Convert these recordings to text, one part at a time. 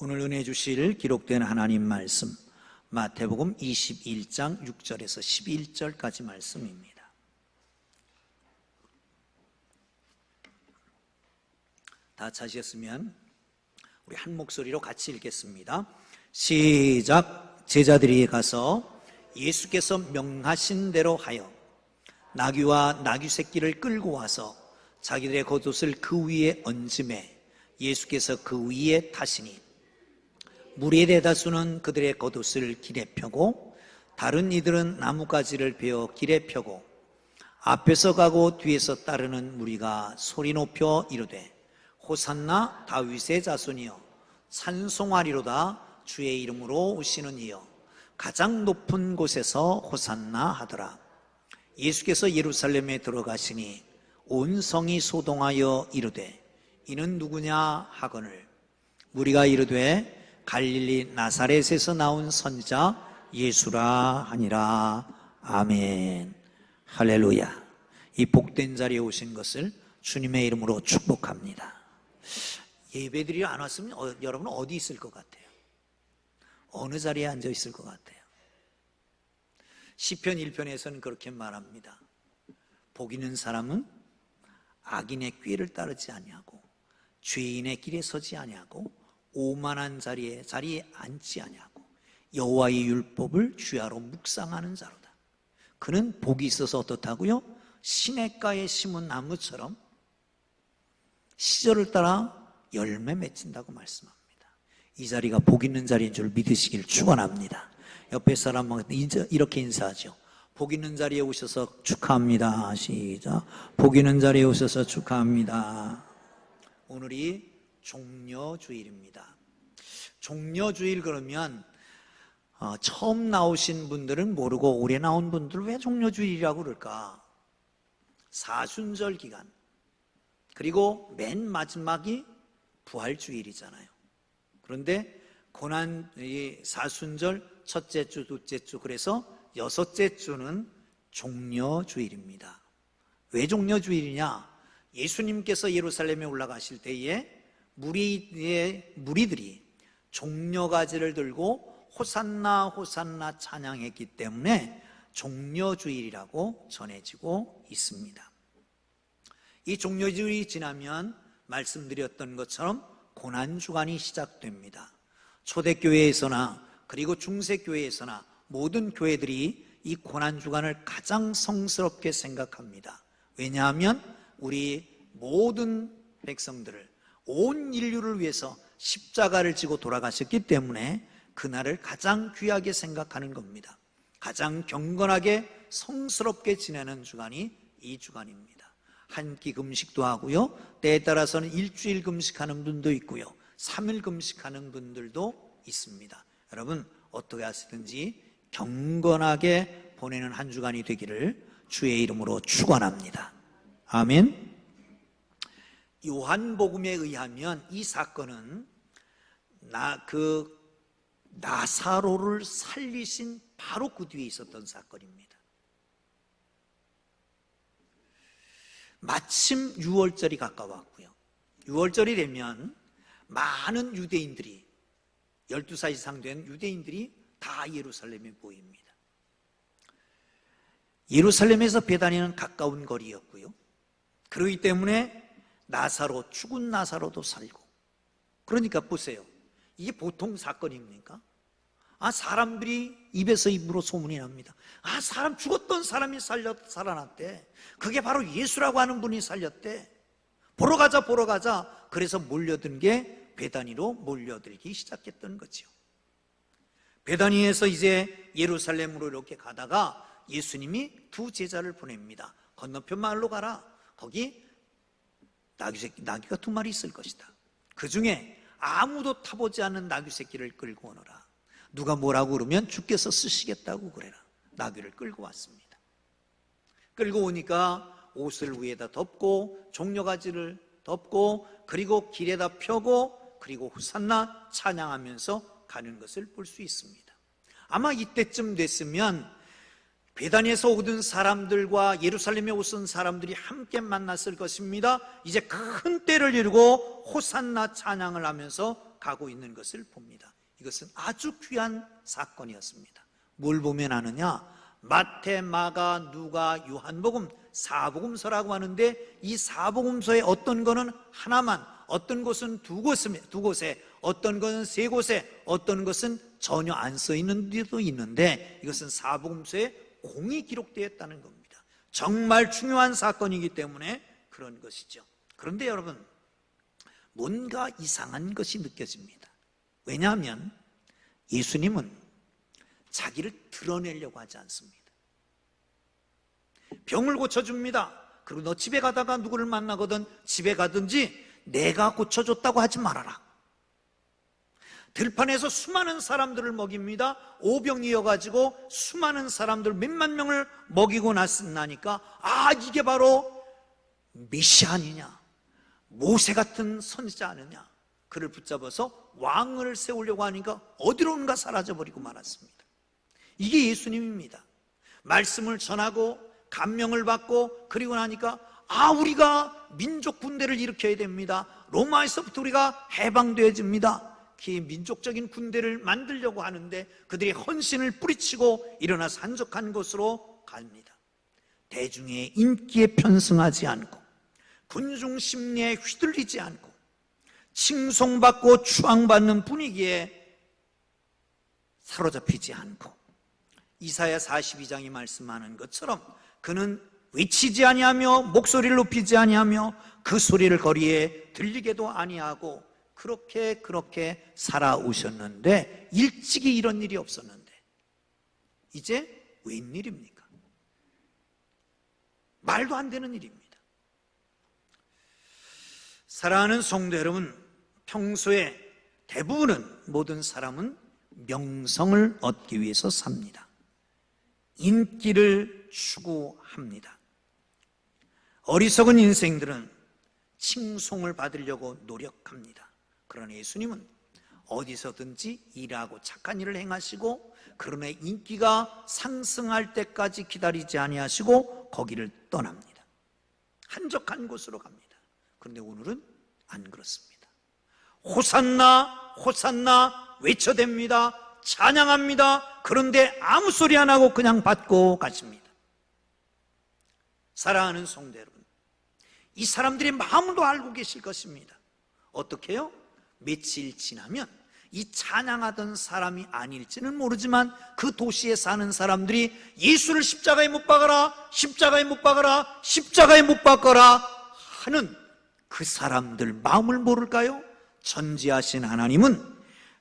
오늘 은혜 주실 기록된 하나님 말씀 마태복음 21장 6절에서 11절까지 말씀입니다. 다 찾으셨으면 우리 한 목소리로 같이 읽겠습니다. 시작. 제자들이 가서 예수께서 명하신 대로 하여 나귀와 나귀 새끼를 끌고 와서 자기들의 겉옷을 그 위에 얹음에 예수께서 그 위에 타시니 무리의 대다수는 그들의 겉옷을 길에 펴고 다른 이들은 나뭇가지를 베어 길에 펴고 앞에서 가고 뒤에서 따르는 무리가 소리 높여 이르되 호산나 다윗의 자손이여 찬송하리로다 주의 이름으로 오시는 이여 가장 높은 곳에서 호산나 하더라. 예수께서 예루살렘에 들어가시니 온 성이 소동하여 이르되 이는 누구냐 하거늘 무리가 이르되 갈릴리 나사렛에서 나온 선지자 예수라 하니라. 아멘. 할렐루야. 이 복된 자리에 오신 것을 주님의 이름으로 축복합니다. 예배드리러 안 왔으면 여러분은 어디 있을 것 같아요? 어느 자리에 앉아 있을 것 같아요? 시편 1편에서는 그렇게 말합니다. 복 있는 사람은 악인의 꾀를 따르지 아니하고 죄인의 길에 서지 아니하고 오만한 자리에 앉지 아니하고 여호와의 율법을 주야로 묵상하는 자로다. 그는 복이 있어서 어떻다고요? 시냇가에 심은 나무처럼 시절을 따라 열매 맺힌다고 말씀합니다. 이 자리가 복 있는 자리인 줄 믿으시길 축원합니다. 옆에 사람한테 이렇게 인사하죠. 복 있는 자리에 오셔서 축하합니다. 시작. 복 있는 자리에 오셔서 축하합니다. 오늘이 종려주일입니다. 종려주일 그러면 처음 나오신 분들은 모르고 올해 나온 분들은 왜 종려주일이라고 그럴까? 사순절 기간 그리고 맨 마지막이 부활주일이잖아요. 그런데 고난 사순절 첫째 주, 둘째 주 그래서 여섯째 주는 종려주일입니다. 왜 종려주일이냐? 예수님께서 예루살렘에 올라가실 때에 무리들이 종려가지를 들고 호산나 호산나 찬양했기 때문에 종려주일이라고 전해지고 있습니다. 이 종려주일이 지나면 말씀드렸던 것처럼 고난주간이 시작됩니다. 초대교회에서나 그리고 중세교회에서나 모든 교회들이 이 고난주간을 가장 성스럽게 생각합니다. 왜냐하면 우리 모든 백성들을 온 인류를 위해서 십자가를 지고 돌아가셨기 때문에 그날을 가장 귀하게 생각하는 겁니다. 가장 경건하게 성스럽게 지내는 주간이 이 주간입니다. 한 끼 금식도 하고요, 때에 따라서는 일주일 금식하는 분도 있고요, 3일 금식하는 분들도 있습니다. 여러분 어떻게 하시든지 경건하게 보내는 한 주간이 되기를 주의 이름으로 축원합니다. 아멘. 요한복음에 의하면 이 사건은 나사로를 살리신 바로 그 뒤에 있었던 사건입니다. 마침 6월절이 가까웠고요. 6월절이 되면 많은 유대인들이 12살 이상 된 유대인들이 다 예루살렘에 모입니다. 예루살렘에서 베다니는 가까운 거리였고요. 그렇기 때문에 죽은 나사로도 살고. 그러니까 보세요. 이게 보통 사건입니까? 사람들이 입에서 입으로 소문이 납니다. 죽었던 사람이 살아났대. 그게 바로 예수라고 하는 분이 살렸대. 보러 가자. 그래서 몰려든 게 베다니로 몰려들기 시작했던 거죠. 베다니에서 이제 예루살렘으로 이렇게 가다가 예수님이 두 제자를 보냅니다. 건너편 마을로 가라. 거기 나귀가 2마리 있을 것이다. 그 중에 아무도 타보지 않은 나귀 새끼를 끌고 오너라. 누가 뭐라고 그러면 주께서 쓰시겠다고 그래라. 나귀를 끌고 왔습니다. 끌고 오니까 옷을 위에다 덮고 종려가지를 덮고 그리고 길에다 펴고 그리고 호산나 찬양하면서 가는 것을 볼 수 있습니다. 아마 이때쯤 됐으면 베다니에서 오던 사람들과 예루살렘에 오던 사람들이 함께 만났을 것입니다. 이제 큰 때를 이루고 호산나 찬양을 하면서 가고 있는 것을 봅니다. 이것은 아주 귀한 사건이었습니다. 뭘 보면 아느냐? 마태, 마가, 누가, 요한복음, 사복음서라고 하는데 이 사복음서에 어떤 거는 하나만, 어떤 곳은 두 곳에, 어떤 것은 세 곳에, 어떤 것은 전혀 안 써 있는 데도 있는데 이것은 사복음서에 공이 기록되었다는 겁니다. 정말 중요한 사건이기 때문에 그런 것이죠. 그런데 여러분, 뭔가 이상한 것이 느껴집니다. 왜냐하면 예수님은 자기를 드러내려고 하지 않습니다. 병을 고쳐줍니다. 그리고 너 집에 가다가 누구를 만나거든 집에 가든지 내가 고쳐줬다고 하지 말아라. 들판에서 수많은 사람들을 먹입니다. 오병이어가지고 수많은 사람들 몇만 명을 먹이고 나니까 이게 바로 메시아 아니냐, 모세 같은 선지자 아니냐. 그를 붙잡아서 왕을 세우려고 하니까 어디론가 사라져버리고 말았습니다. 이게 예수님입니다. 말씀을 전하고 감명을 받고 그리고 나니까 우리가 민족 군대를 일으켜야 됩니다. 로마에서부터 우리가 해방되어집니다. 그 민족적인 군대를 만들려고 하는데 그들이 헌신을 뿌리치고 일어나서 한적한 곳으로 갑니다. 대중의 인기에 편승하지 않고 군중 심리에 휘둘리지 않고 칭송받고 추앙받는 분위기에 사로잡히지 않고 이사야 42장이 말씀하는 것처럼 그는 외치지 아니하며 목소리를 높이지 아니하며 그 소리를 거리에 들리게도 아니하고 그렇게 살아오셨는데 일찍이 이런 일이 없었는데 이제 웬일입니까? 말도 안 되는 일입니다. 사랑하는 성도 여러분, 평소에 대부분은 모든 사람은 명성을 얻기 위해서 삽니다. 인기를 추구합니다. 어리석은 인생들은 칭송을 받으려고 노력합니다. 그러나 예수님은 어디서든지 일하고 착한 일을 행하시고 그러나 인기가 상승할 때까지 기다리지 아니하시고 거기를 떠납니다. 한적한 곳으로 갑니다. 그런데 오늘은 안 그렇습니다. 호산나 호산나 외쳐댑니다. 찬양합니다. 그런데 아무 소리 안 하고 그냥 받고 가십니다. 사랑하는 성도 여러분, 이 사람들의 마음도 알고 계실 것입니다. 어떻게 해요? 며칠 지나면 이 찬양하던 사람이 아닐지는 모르지만 그 도시에 사는 사람들이 예수를 십자가에 못 박아라, 십자가에 못 박아라, 십자가에 못 박아라 하는 그 사람들 마음을 모를까요? 전지하신 하나님은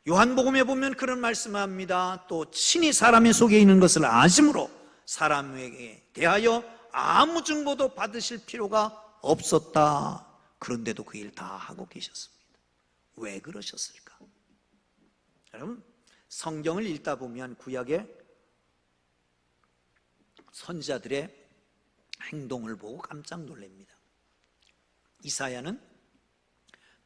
요한복음에 보면 그런 말씀을 합니다. 또 친히 사람의 속에 있는 것을 아심으로 사람에게 대하여 아무 증거도 받으실 필요가 없었다. 그런데도 그 일 다 하고 계셨습니다. 왜 그러셨을까? 여러분, 성경을 읽다 보면 구약의 선지자들의 행동을 보고 깜짝 놀랍니다. 이사야는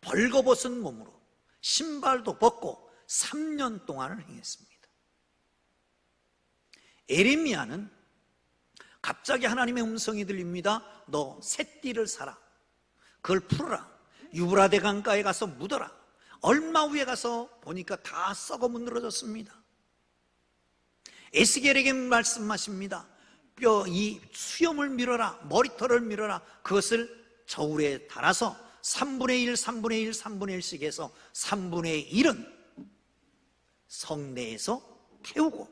벌거벗은 몸으로 신발도 벗고 3년 동안을 행했습니다. 에레미야는 갑자기 하나님의 음성이 들립니다. 너 새띠를 사라, 그걸 풀어라, 유브라데 강가에 가서 묻어라. 얼마 후에 가서 보니까 다 썩어 문드러졌습니다. 에스겔에게 말씀하십니다. 이 수염을 밀어라, 머리털을 밀어라. 그것을 저울에 달아서 3분의 1, 3분의 1, 3분의 1씩 해서 3분의 1은 성내에서 태우고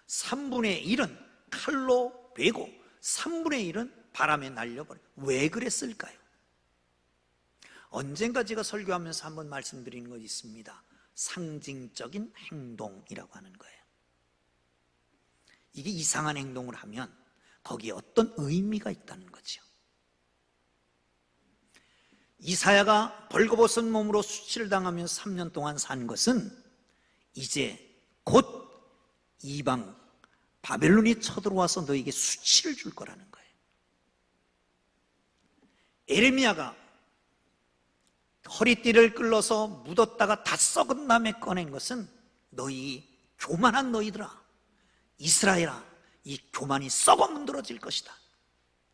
3분의 1은 칼로 베고 3분의 1은 바람에 날려버려요. 왜 그랬을까요? 언젠가 제가 설교하면서 한번 말씀드리는 것이 있습니다. 상징적인 행동이라고 하는 거예요. 이게 이상한 행동을 하면 거기에 어떤 의미가 있다는 거죠. 이사야가 벌거벗은 몸으로 수치를 당하면서 3년 동안 산 것은 이제 곧 이방 바벨론이 쳐들어와서 너에게 수치를 줄 거라는 거예요. 에레미야가 허리띠를 끌어서 묻었다가 다 썩은 다음에 꺼낸 것은 너희 교만한 너희들아, 이스라엘아, 이 교만이 썩어 문드러질 것이다,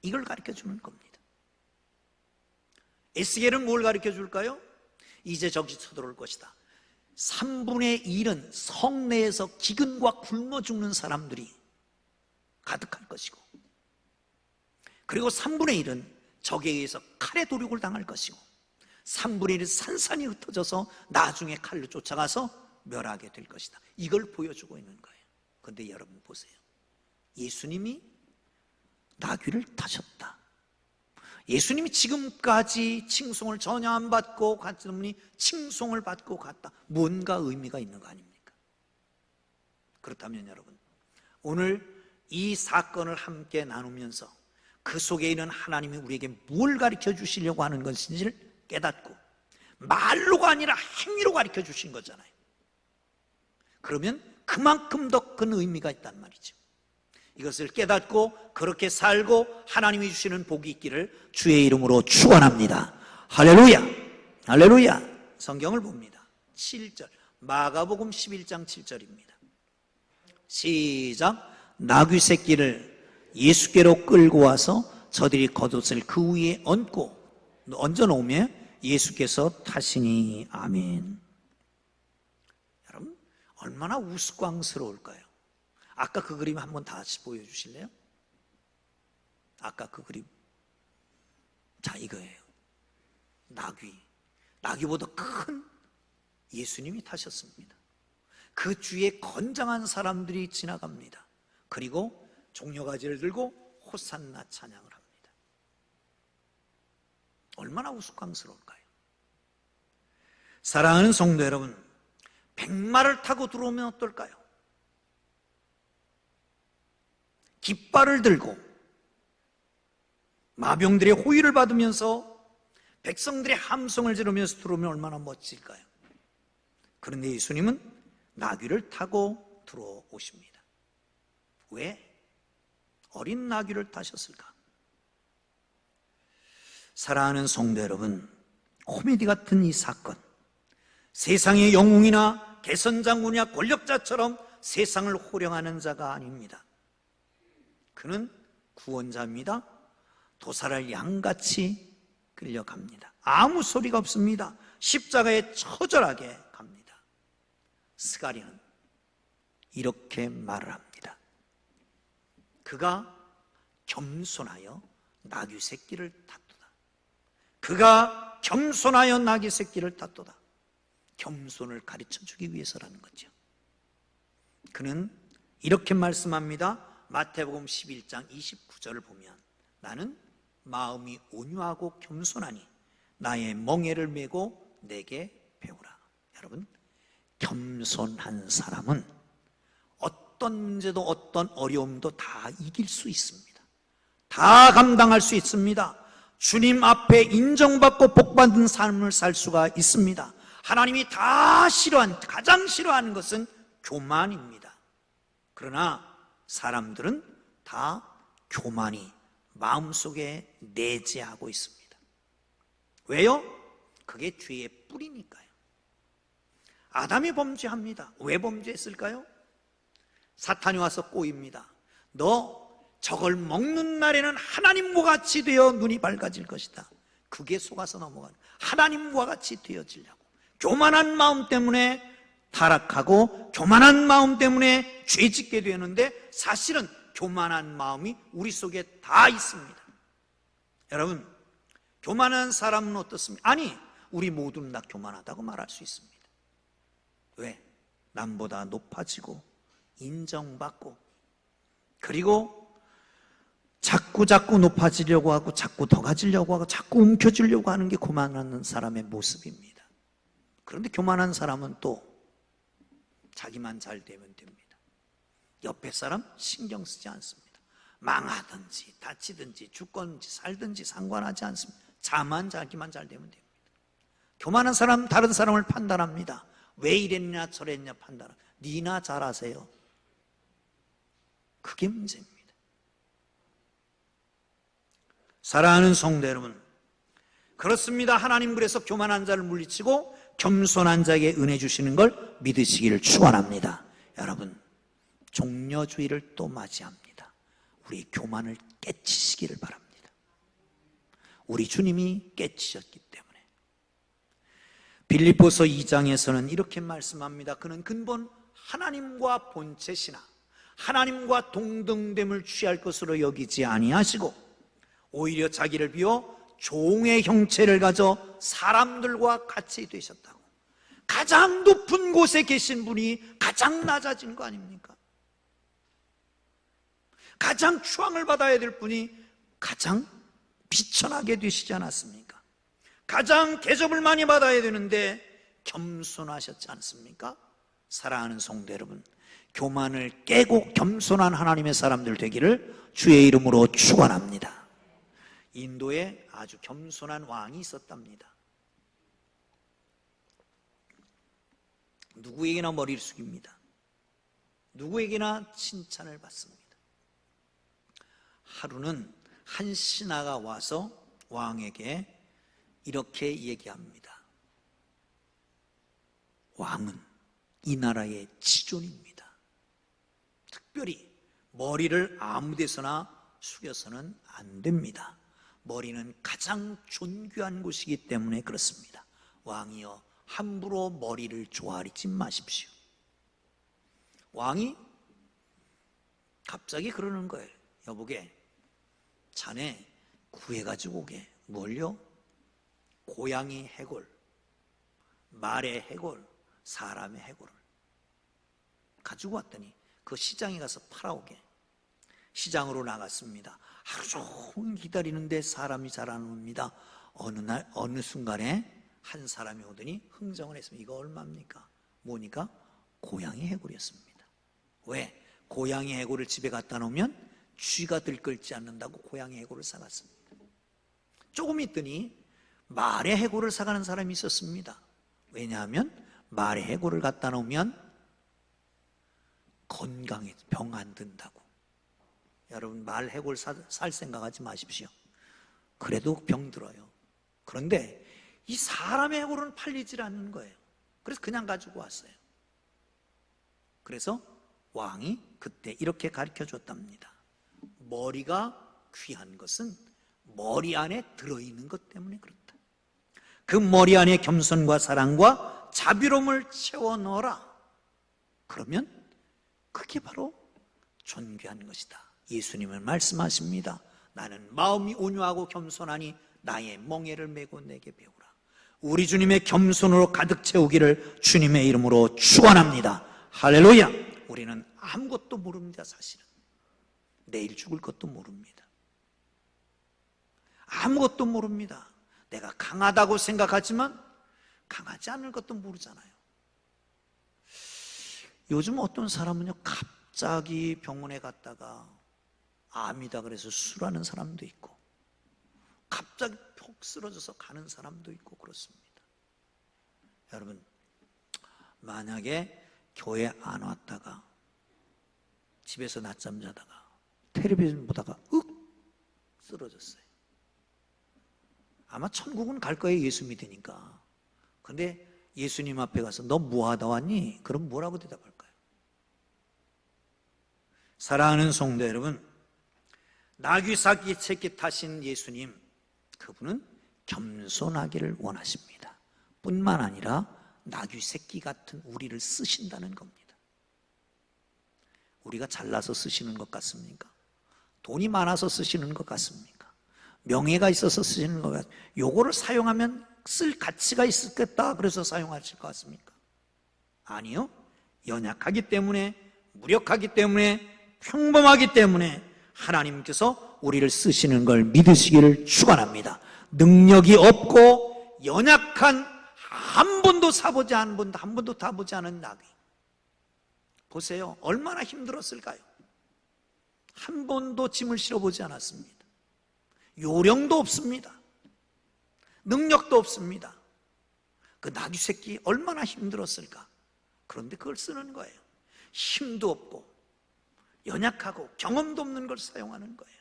이걸 가르쳐주는 겁니다. 에스겔은 뭘 가르쳐 줄까요? 이제 적이 쳐들어올 것이다. 3분의 1은 성내에서 기근과 굶어 죽는 사람들이 가득할 것이고, 그리고 3분의 1은 적에 의해서 칼에 도륙을 당할 것이고, 3분의 1은 산산이 흩어져서 나중에 칼로 쫓아가서 멸하게 될 것이다. 이걸 보여주고 있는 거예요. 그런데 여러분 보세요. 예수님이 나귀를 타셨다. 예수님이 지금까지 칭송을 전혀 안 받고 갔던 분이 칭송을 받고 갔다. 뭔가 의미가 있는 거 아닙니까? 그렇다면 여러분, 오늘 이 사건을 함께 나누면서 그 속에 있는 하나님이 우리에게 뭘 가르쳐 주시려고 하는 것인지를 깨닫고, 말로가 아니라 행위로 가르쳐 주신 거잖아요. 그러면 그만큼 더 큰 의미가 있단 말이죠. 이것을 깨닫고 그렇게 살고 하나님이 주시는 복이 있기를 주의 이름으로 축원합니다. 할렐루야, 할렐루야. 성경을 봅니다. 7절, 마가복음 11장 7절입니다. 시작. 나귀 새끼를 예수께로 끌고 와서 저들이 겉옷을 그 위에 얹어놓으며 예수께서 타시니. 아멘. 여러분, 얼마나 우스꽝스러울까요? 아까 그 그림 한번 다시 보여주실래요? 아까 그 그림. 자, 이거예요. 나귀보다 큰 예수님이 타셨습니다. 그 주위에 건장한 사람들이 지나갑니다. 그리고 종려가지를 들고 호산나 찬양을 합니다. 얼마나 우스꽝스러울까요? 사랑하는 성도 여러분, 백마를 타고 들어오면 어떨까요? 깃발을 들고 마병들의 호위를 받으면서 백성들의 함성을 지르면서 들어오면 얼마나 멋질까요? 그런데 예수님은 나귀를 타고 들어오십니다. 왜? 어린 나귀를 타셨을까? 사랑하는 성도 여러분, 코미디 같은 이 사건, 세상의 영웅이나 개선장군이나 권력자처럼 세상을 호령하는 자가 아닙니다. 그는 구원자입니다. 도살할 양같이 끌려갑니다. 아무 소리가 없습니다. 십자가에 처절하게 갑니다. 스가랴는 이렇게 말을 합니다. 그가 겸손하여 나귀 새끼를 탔도다. 그가 겸손하여 나귀 새끼를 탔도다. 겸손을 가르쳐주기 위해서라는 거죠. 그는 이렇게 말씀합니다. 마태복음 11장 29절을 보면, 나는 마음이 온유하고 겸손하니 나의 멍에를 메고 내게 배우라. 여러분, 겸손한 사람은 어떤 문제도 어떤 어려움도 다 이길 수 있습니다. 다 감당할 수 있습니다. 주님 앞에 인정받고 복받은 삶을 살 수가 있습니다. 하나님이 가장 싫어하는 것은 교만입니다. 그러나 사람들은 다 교만이 마음속에 내재하고 있습니다. 왜요? 그게 죄의 뿌리니까요. 아담이 범죄합니다. 왜 범죄했을까요? 사탄이 와서 꼬입니다. 너 저걸 먹는 날에는 하나님과 같이 되어 눈이 밝아질 것이다. 그게 속아서 넘어가는, 하나님과 같이 되어지려고 교만한 마음 때문에 타락하고 교만한 마음 때문에 죄짓게 되는데, 사실은 교만한 마음이 우리 속에 다 있습니다. 여러분, 교만한 사람은 어떻습니까? 아니, 우리 모두는 다 교만하다고 말할 수 있습니다. 왜? 남보다 높아지고 인정받고, 그리고 자꾸 높아지려고 하고 자꾸 더 가지려고 하고 자꾸 움켜쥐려고 하는 게 교만한 사람의 모습입니다. 그런데 교만한 사람은 또 자기만 잘 되면 됩니다. 옆에 사람 신경 쓰지 않습니다. 망하든지 다치든지 죽든지 살든지 상관하지 않습니다. 자기만 잘 되면 됩니다. 교만한 사람 다른 사람을 판단합니다. 왜 이랬냐 저랬냐 판단합니다. 니나 잘하세요. 그게 문제입니다. 사랑하는 성도 여러분, 그렇습니다. 하나님 그래서 교만한 자를 물리치고 겸손한 자에게 은혜 주시는 걸 믿으시기를 축원합니다. 여러분, 종려주의를 또 맞이합니다. 우리 교만을 깨치시기를 바랍니다. 우리 주님이 깨치셨기 때문에. 빌립보서 2장에서는 이렇게 말씀합니다. 그는 근본 하나님과 본체시나 하나님과 동등됨을 취할 것으로 여기지 아니하시고 오히려 자기를 비워 종의 형체를 가져 사람들과 같이 되셨다고. 가장 높은 곳에 계신 분이 가장 낮아진 거 아닙니까? 가장 추앙을 받아야 될 분이 가장 비천하게 되시지 않았습니까? 가장 대접을 많이 받아야 되는데 겸손하셨지 않습니까? 사랑하는 성도 여러분, 교만을 깨고 겸손한 하나님의 사람들 되기를 주의 이름으로 축원합니다. 인도에 아주 겸손한 왕이 있었답니다. 누구에게나 머리를 숙입니다. 누구에게나 칭찬을 받습니다. 하루는 한 신하가 와서 왕에게 이렇게 얘기합니다. 왕은 이 나라의 지존입니다. 특별히 머리를 아무 데서나 숙여서는 안 됩니다. 머리는 가장 존귀한 곳이기 때문에 그렇습니다. 왕이여, 함부로 머리를 조아리지 마십시오. 왕이 갑자기 그러는 거예요. 여보게, 자네 구해가지고 오게. 뭘요? 고양이 해골, 말의 해골, 사람의 해골을 가지고 왔더니 그 시장에 가서 팔아오게. 시장으로 나갔습니다. 하루 종일 기다리는데 사람이 잘 안 옵니다. 어느 날 어느 순간에 한 사람이 오더니 흥정을 했습니다. 이거 얼마입니까? 뭐니까? 고양이 해골이었습니다. 왜? 고양이 해골을 집에 갖다 놓으면 쥐가 들끓지 않는다고 고양이 해골을 사갔습니다. 조금 있더니 말의 해골을 사가는 사람이 있었습니다. 왜냐하면 말의 해골을 갖다 놓으면 건강해, 병 안 든다고. 여러분, 말 해골 살 생각하지 마십시오. 그래도 병 들어요. 그런데 이 사람의 해골은 팔리질 않는 거예요. 그래서 그냥 가지고 왔어요. 그래서 왕이 그때 이렇게 가르쳐 줬답니다. 머리가 귀한 것은 머리 안에 들어있는 것 때문에 그렇다. 그 머리 안에 겸손과 사랑과 자비로움을 채워 넣어라. 그러면 그게 바로 존귀한 것이다. 예수님은 말씀하십니다. 나는 마음이 온유하고 겸손하니 나의 멍에를 메고 내게 배우라. 우리 주님의 겸손으로 가득 채우기를 주님의 이름으로 축원합니다. 할렐루야. 우리는 아무것도 모릅니다. 사실은 내일 죽을 것도 모릅니다. 아무것도 모릅니다. 내가 강하다고 생각하지만 강하지 않을 것도 모르잖아요. 요즘 어떤 사람은요, 갑자기 병원에 갔다가 암이다 그래서 술하는 사람도 있고, 갑자기 푹 쓰러져서 가는 사람도 있고 그렇습니다. 여러분, 만약에 교회 안 왔다가 집에서 낮잠 자다가 텔레비전 보다가 쓰러졌어요. 아마 천국은 갈 거예요. 예수 믿으니까. 근데 예수님 앞에 가서 너 뭐 하다 왔니? 그럼 뭐라고 대답할까요? 사랑하는 성도 여러분, 나귀사기 채기 타신 예수님, 그분은 겸손하기를 원하십니다. 뿐만 아니라 나귀 새끼 같은 우리를 쓰신다는 겁니다. 우리가 잘나서 쓰시는 것 같습니까? 돈이 많아서 쓰시는 것 같습니까? 명예가 있어서 쓰시는 것 같습니까? 요거를 사용하면 쓸 가치가 있겠다 그래서 사용하실 것 같습니까? 아니요. 연약하기 때문에, 무력하기 때문에, 평범하기 때문에 하나님께서 우리를 쓰시는 걸 믿으시기를 축원합니다. 능력이 없고 연약한, 한 번도 사보지 않은 분, 한 번도 타보지 않은 나귀 보세요. 얼마나 힘들었을까요? 한 번도 짐을 실어보지 않았습니다. 요령도 없습니다. 능력도 없습니다. 그 나귀 새끼 얼마나 힘들었을까? 그런데 그걸 쓰는 거예요. 힘도 없고 연약하고 경험도 없는 걸 사용하는 거예요.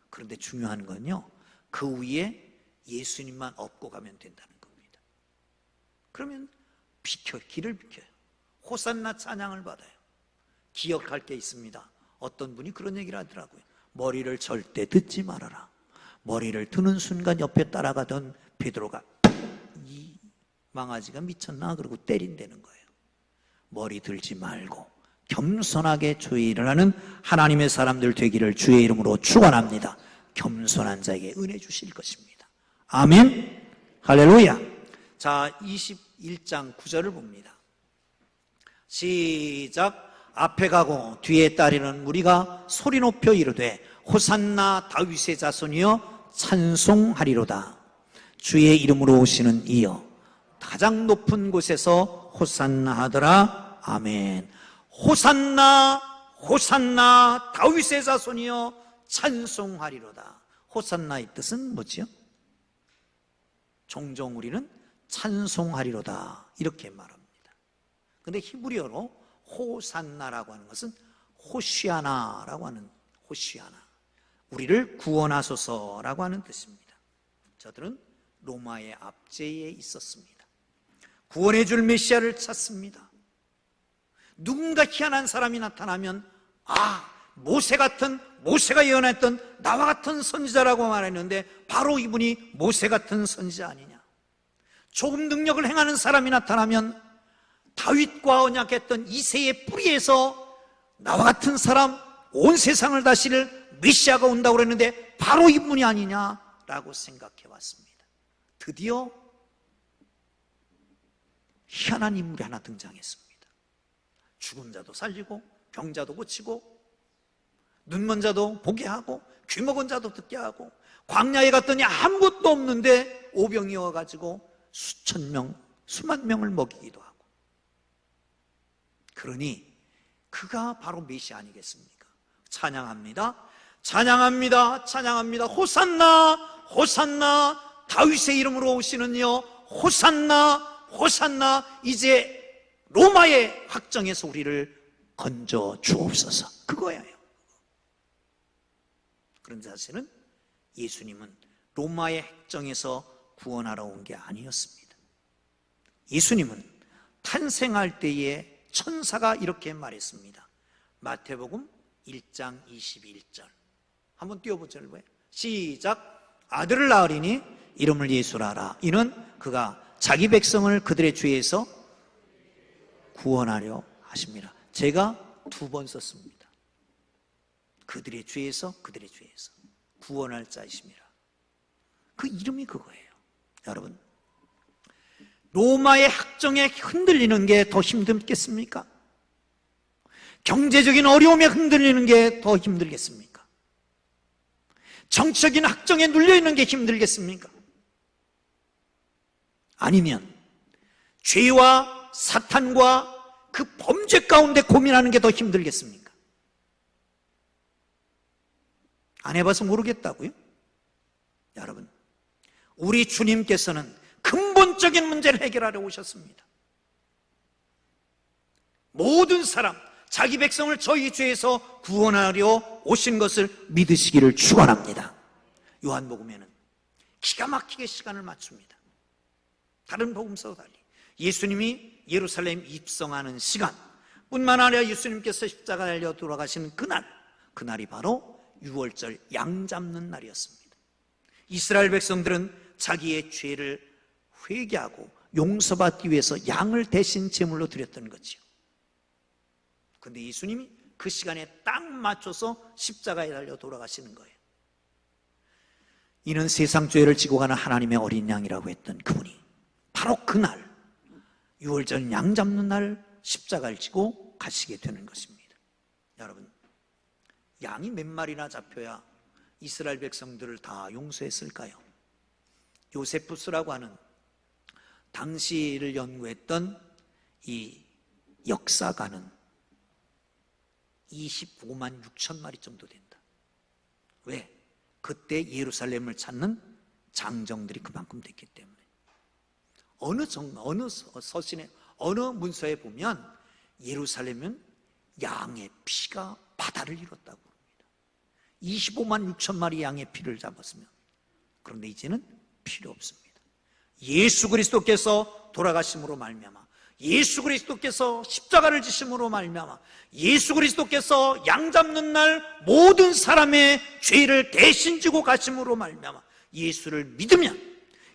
그런데 중요한 건요, 그 위에 예수님만 업고 가면 된다는 겁니다. 그러면 길을 비켜요. 호산나 찬양을 받아요. 기억할 게 있습니다. 어떤 분이 그런 얘기를 하더라고요. 머리를 절대 듣지 말아라. 머리를 드는 순간 옆에 따라가던 베드로가 망아지가 미쳤나? 그러고 때린다는 거예요. 머리 들지 말고 겸손하게 주의 일을 하는 하나님의 사람들 되기를 주의 이름으로 축원합니다. 겸손한 자에게 은혜 주실 것입니다. 아멘. 할렐루야. 자, 21장 9절을 봅니다. 시작. 앞에 가고 뒤에 따르는 무리가 소리 높여 이르되 호산나 다윗의 자손이여 찬송하리로다. 주의 이름으로 오시는 이여 가장 높은 곳에서 호산나 하더라. 아멘. 호산나 호산나 다윗의 자손이여 찬송하리로다. 호산나의 뜻은 뭐지요? 종종 우리는 찬송하리로다 이렇게 말합니다. 그런데 히브리어로 호산나라고 하는 것은 호시아나라고 하는, 호시아나, 우리를 구원하소서라고 하는 뜻입니다. 저들은 로마의 압제에 있었습니다. 구원해 줄 메시아를 찾습니다. 누군가 희한한 사람이 나타나면 모세가 예언했던 나와 같은 선지자라고 말했는데 바로 이분이 모세 같은 선지자 아니냐. 조금 능력을 행하는 사람이 나타나면 다윗과 언약했던 이새의 뿌리에서 나와 같은 사람, 온 세상을 다스릴 메시아가 온다고 그랬는데 바로 이분이 아니냐라고 생각해 왔습니다. 드디어 희한한 인물이 하나 등장했습니다. 죽은 자도 살리고 병자도 고치고 눈먼 자도 보게 하고 귀 먹은 자도 듣게 하고, 광야에 갔더니 아무것도 없는데 오병이 와가지고 수천 명, 수만 명을 먹이기도 하고. 그러니 그가 바로 메시아 아니겠습니까? 찬양합니다. 찬양합니다. 찬양합니다. 호산나 호산나 다윗의 이름으로 오시는요, 호산나 호산나. 이제 로마의 확정에서 우리를 건져 주옵소서. 그거예요. 그런데 사실은 예수님은 로마의 핵정에서 구원하러 온 게 아니었습니다. 예수님은 탄생할 때에 천사가 이렇게 말했습니다. 마태복음 1장 21절 한번 띄워보죠. 시작. 아들을 낳으리니 이름을 예수라 하라. 이는 그가 자기 백성을 그들의 죄에서 구원하려 하십니다. 제가 2번 썼습니다. 그들의 죄에서, 그들의 죄에서 구원할 자이십니다. 그 이름이 그거예요. 여러분, 로마의 학정에 흔들리는 게 더 힘들겠습니까? 경제적인 어려움에 흔들리는 게 더 힘들겠습니까? 정치적인 학정에 눌려있는 게 힘들겠습니까? 아니면 죄와 사탄과 그 범죄 가운데 고민하는 게 더 힘들겠습니까? 안 해봐서 모르겠다고요? 여러분, 우리 주님께서는 근본적인 문제를 해결하려 오셨습니다. 모든 사람, 자기 백성을 저희 죄에서 구원하려 오신 것을 믿으시기를 축원합니다. 요한복음에는 기가 막히게 시간을 맞춥니다. 다른 복음서와 달리 예수님이 예루살렘 입성하는 시간 뿐만 아니라 예수님께서 십자가에 달려 돌아가시는 그날이 바로 유월절 양 잡는 날이었습니다. 이스라엘 백성들은 자기의 죄를 회개하고 용서받기 위해서 양을 대신 제물로 드렸던 거지요. 그런데 예수님이 그 시간에 딱 맞춰서 십자가에 달려 돌아가시는 거예요. 이는 세상 죄를 지고 가는 하나님의 어린 양이라고 했던 그분이 바로 그날 유월절 양 잡는 날 십자가를 지고 가시게 되는 것입니다. 여러분, 양이 몇 마리나 잡혀야 이스라엘 백성들을 다 용서했을까요? 요세푸스라고 하는 당시를 연구했던 이 역사가는 25만 6천 마리 정도 된다. 왜? 그때 예루살렘을 찾는 장정들이 그만큼 됐기 때문에. 어느 서신에, 어느 문서에 보면 예루살렘은 양의 피가 바다를 이뤘다고 합니다. 25만 6천 마리 양의 피를 잡았으면. 그런데 이제는 필요 없습니다. 예수 그리스도께서 돌아가심으로 말미암아, 예수 그리스도께서 십자가를 지심으로 말미암아, 예수 그리스도께서 양 잡는 날 모든 사람의 죄를 대신 지고 가심으로 말미암아 예수를 믿으면,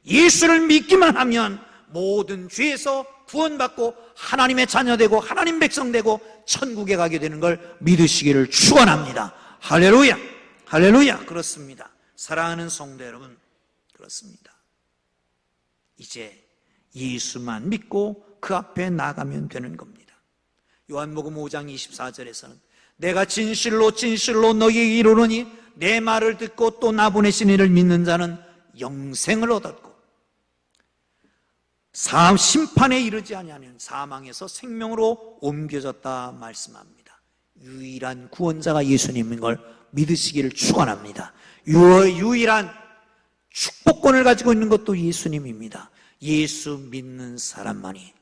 예수를 믿기만 하면 모든 죄에서 구원받고 하나님의 자녀되고 하나님 백성되고 천국에 가게 되는 걸 믿으시기를 축원합니다. 할렐루야, 할렐루야. 그렇습니다. 사랑하는 성도 여러분, 그렇습니다. 이제 예수만 믿고 그 앞에 나가면 되는 겁니다. 요한복음 5장 24절에서는 내가 진실로 진실로 너희에게 이르노니 내 말을 듣고 또 나 보내신 이를 믿는 자는 영생을 얻었고 심판에 이르지 아니하면 사망에서 생명으로 옮겨졌다 말씀합니다. 유일한 구원자가 예수님인 걸 믿으시기를 축원합니다. 유일한 축복권을 가지고 있는 것도 예수님입니다. 예수 믿는 사람만이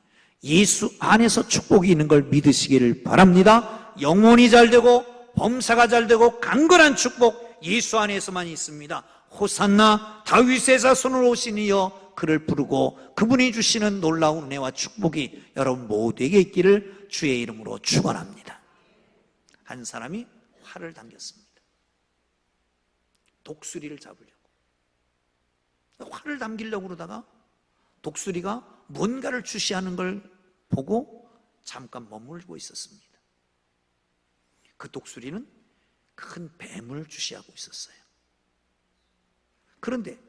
예수 안에서 축복이 있는 걸 믿으시기를 바랍니다. 영혼이 잘되고 범사가 잘되고 강건한 축복 예수 안에서만 있습니다. 호산나 다윗의 자손으로 오신 이여 그를 부르고 그분이 주시는 놀라운 은혜와 축복이 여러분 모두에게 있기를 주의 이름으로 축원합니다. 한 사람이 활을 당겼습니다. 독수리를 잡으려고. 활을 당기려고 그러다가 독수리가 뭔가를 주시하는 걸 보고 잠깐 머물고 있었습니다. 그 독수리는 큰 뱀을 주시하고 있었어요. 그런데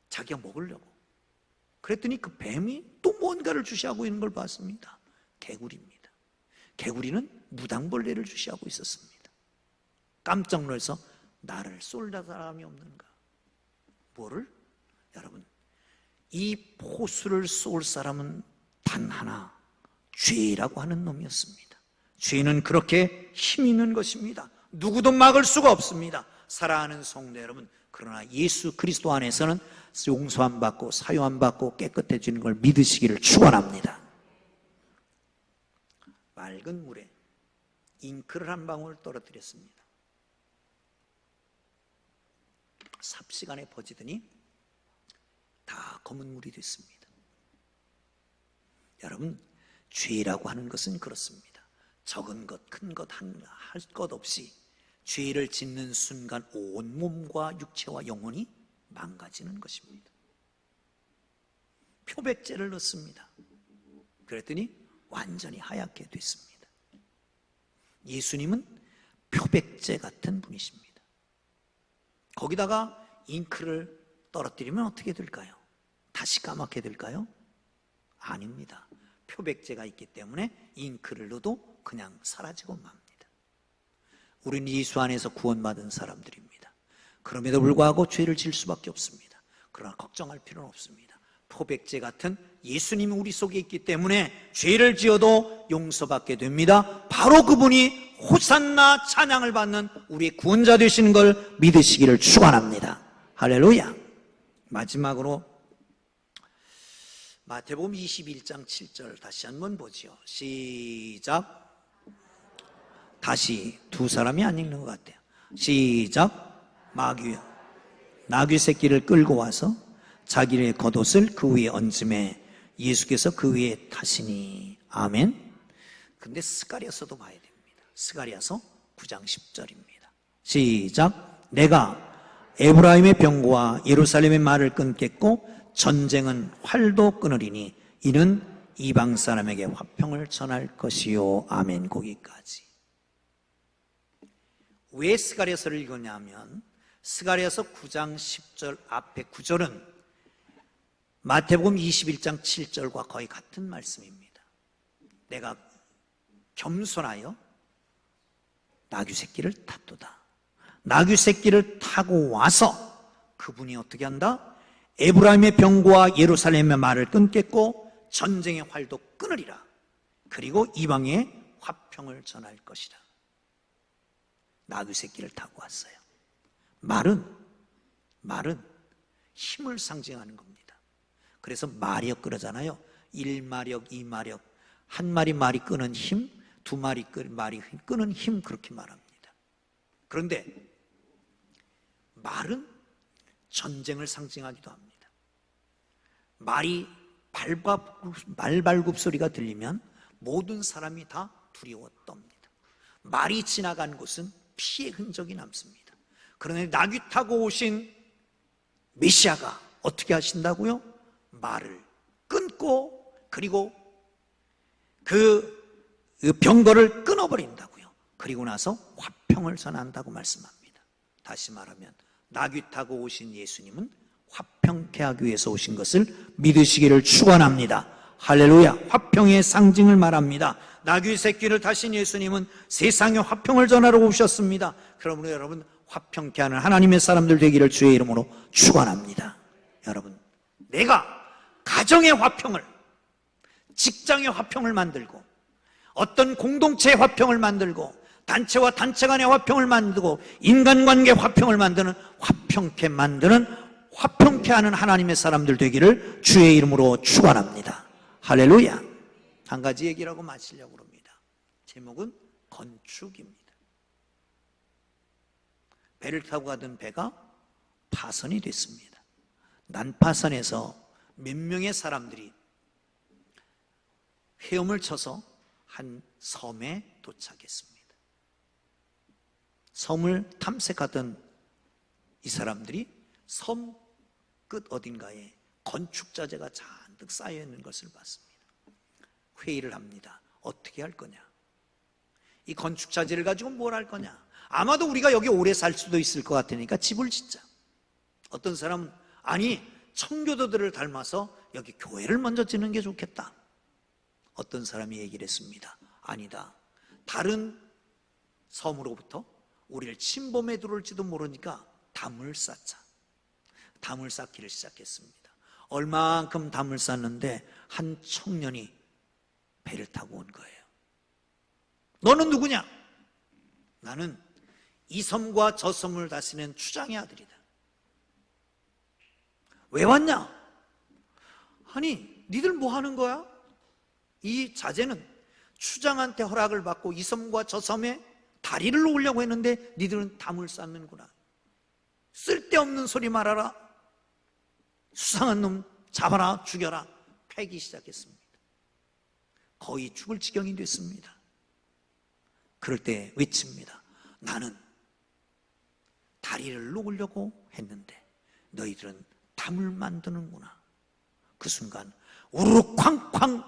자기가 먹으려고 그랬더니 그 뱀이 또 뭔가를 주시하고 있는 걸 봤습니다. 개구리입니다. 개구리는 무당벌레를 주시하고 있었습니다. 깜짝 놀라서 나를 쏠 사람이 없는가? 뭐를? 여러분, 이 포수를 쏠 사람은 단 하나, 죄라고 하는 놈이었습니다. 죄는 그렇게 힘 있는 것입니다. 누구도 막을 수가 없습니다. 사랑하는 성도 여러분, 그러나 예수 그리스도 안에서는 용서함 받고 사유함 받고 깨끗해지는 걸 믿으시기를 축원합니다. 맑은 물에 잉크를 한 방울 떨어뜨렸습니다. 삽시간에 퍼지더니 다 검은 물이 됐습니다. 여러분, 죄라고 하는 것은 그렇습니다. 적은 것, 큰 것, 할 것 없이 죄를 짓는 순간 온몸과 육체와 영혼이 망가지는 것입니다. 표백제를 넣습니다. 그랬더니 완전히 하얗게 됐습니다. 예수님은 표백제 같은 분이십니다. 거기다가 잉크를 떨어뜨리면 어떻게 될까요? 다시 까맣게 될까요? 아닙니다. 표백제가 있기 때문에 잉크를 넣어도 그냥 사라지고 맙니다. 우리는 예수 안에서 구원받은 사람들입니다. 그럼에도 불구하고 죄를 지을 수밖에 없습니다. 그러나 걱정할 필요는 없습니다. 표백제 같은 예수님이 우리 속에 있기 때문에 죄를 지어도 용서받게 됩니다. 바로 그분이 호산나 찬양을 받는 우리의 구원자 되시는 걸 믿으시기를 축원합니다. 할렐루야. 마지막으로 마태복음 21장 7절 다시 한번 보지요. 시작. 다시 두 사람이 안 읽는 것 같아요. 시작. 나귀 새끼를 끌고 와서 자기의 겉옷을 그 위에 얹음에 예수께서 그 위에 타시니. 아멘. 근데 스가랴서도 봐야 됩니다. 스가랴서 9장 10절입니다. 시작. 내가 에브라임의 병거와 예루살렘의 말을 끊겠고 전쟁은 활도 끊으리니 이는 이방 사람에게 화평을 전할 것이요. 아멘. 거기까지. 왜 스가랴서를 읽었냐면 스가랴서 9장 10절 앞에 9절은 마태복음 21장 7절과 거의 같은 말씀입니다. 내가 겸손하여 나귀 새끼를 탔도다. 나귀 새끼를 타고 와서 그분이 어떻게 한다? 에브라임의 병거와 예루살렘의 말을 끊겠고 전쟁의 활도 끊으리라. 그리고 이방에 화평을 전할 것이다. 나귀 새끼를 타고 왔어요. 말은 힘을 상징하는 겁니다. 그래서 마력 그러잖아요. 1마력, 2마력. 한 마리 말이 끄는 힘, 두 마리 말이 끄는 힘, 그렇게 말합니다. 그런데 말은 전쟁을 상징하기도 합니다. 말이 말발굽 소리가 들리면 모든 사람이 다 두려워 떱니다. 말이 지나간 곳은 피의 흔적이 남습니다. 그런데 나귀 타고 오신 메시아가 어떻게 하신다고요? 말을 끊고 듣고 그리고 그 병거를 끊어버린다고요. 그리고 나서 화평을 전한다고 말씀합니다. 다시 말하면 나귀 타고 오신 예수님은 화평케 하기 위해서 오신 것을 믿으시기를 축원합니다. 할렐루야. 화평의 상징을 말합니다. 나귀 새끼를 타신 예수님은 세상에 화평을 전하러 오셨습니다. 그러므로 여러분, 화평케 하는 하나님의 사람들 되기를 주의 이름으로 축원합니다. 여러분, 내가 가정의 화평을, 직장의 화평을 만들고, 어떤 공동체의 화평을 만들고, 단체와 단체 간의 화평을 만들고, 인간관계의 화평을 만드는, 화평케 만드는, 화평케 하는 하나님의 사람들 되기를 주의 이름으로 축원합니다. 할렐루야. 한 가지 얘기라고 마치려고 합니다. 제목은 건축입니다. 배를 타고 가던 배가 파선이 됐습니다. 난파선에서 몇 명의 사람들이 헤엄을 쳐서 한 섬에 도착했습니다. 섬을 탐색하던 이 사람들이 섬 끝 어딘가에 건축자재가 잔뜩 쌓여 있는 것을 봤습니다. 회의를 합니다. 어떻게 할 거냐? 이 건축자재를 가지고 뭘 할 거냐? 아마도 우리가 여기 오래 살 수도 있을 것 같으니까 집을 짓자. 어떤 사람은 아니, 청교도들을 닮아서 여기 교회를 먼저 짓는 게 좋겠다. 어떤 사람이 얘기를 했습니다. 아니다. 다른 섬으로부터 우리를 침범해 들어올지도 모르니까 담을 쌓자. 담을 쌓기를 시작했습니다. 얼마만큼 담을 쌓는데 한 청년이 배를 타고 온 거예요. 너는 누구냐? 나는 이 섬과 저 섬을 다스리는 추장의 아들이다. 왜 왔냐? 아니, 니들 뭐 하는 거야? 이 자재는 추장한테 허락을 받고 이 섬과 저 섬에 다리를 놓으려고 했는데 니들은 담을 쌓는구나. 쓸데없는 소리 말아라. 수상한 놈 잡아라, 죽여라. 패기 시작했습니다. 거의 죽을 지경이 됐습니다. 그럴 때 외칩니다. 나는 다리를 놓으려고 했는데 너희들은 담을 만드는구나. 그 순간 우르르 쾅쾅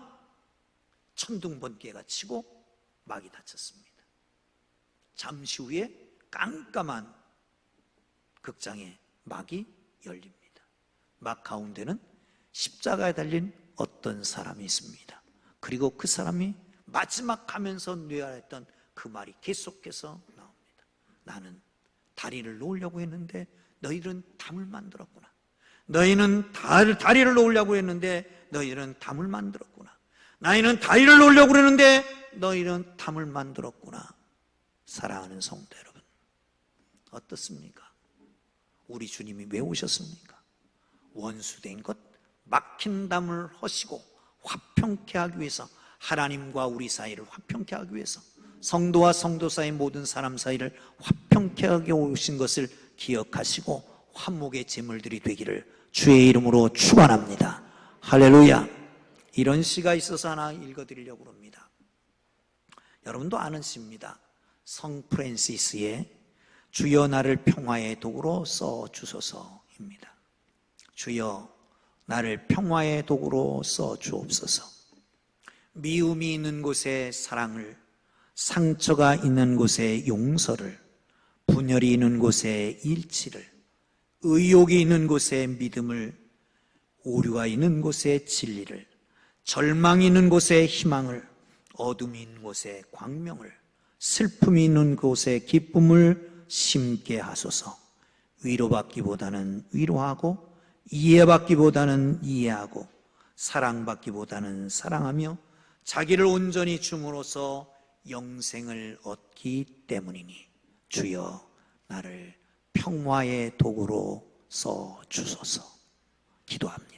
천둥번개가 치고 막이 닫혔습니다. 잠시 후에 깜깜한 극장의 막이 열립니다. 막 가운데는 십자가에 달린 어떤 사람이 있습니다. 그리고 그 사람이 마지막 가면서 뇌하였던 그 말이 계속해서 나옵니다. 나는 다리를 놓으려고 했는데 너희들은 담을 만들었구나. 너희는 다리를 놓으려고 했는데 너희는 담을 만들었구나. 너희는 다리를 놓으려고 했는데 너희는 담을 만들었구나. 사랑하는 성도 여러분, 어떻습니까? 우리 주님이 왜 오셨습니까? 원수된 것, 막힌 담을 허시고 화평케 하기 위해서, 하나님과 우리 사이를 화평케 하기 위해서, 성도와 성도 사이 모든 사람 사이를 화평케 하게 오신 것을 기억하시고 화목의 제물들이 되기를 주의 이름으로 축원합니다. 할렐루야. 이런 시가 있어서 하나 읽어드리려고 합니다. 여러분도 아는 시입니다. 성 프랜시스의 주여 나를 평화의 도구로 써주소서입니다. 주여 나를 평화의 도구로 써주옵소서. 미움이 있는 곳에 사랑을, 상처가 있는 곳에 용서를, 분열이 있는 곳에 일치를, 의욕이 있는 곳에 믿음을, 오류가 있는 곳에 진리를, 절망이 있는 곳에 희망을, 어둠이 있는 곳에 광명을, 슬픔이 있는 곳에 기쁨을 심게 하소서. 위로받기보다는 위로하고, 이해받기보다는 이해하고, 사랑받기보다는 사랑하며 자기를 온전히 줌으로써 영생을 얻기 때문이니 주여 나를 평화의 도구로 써주소서. 기도합니다.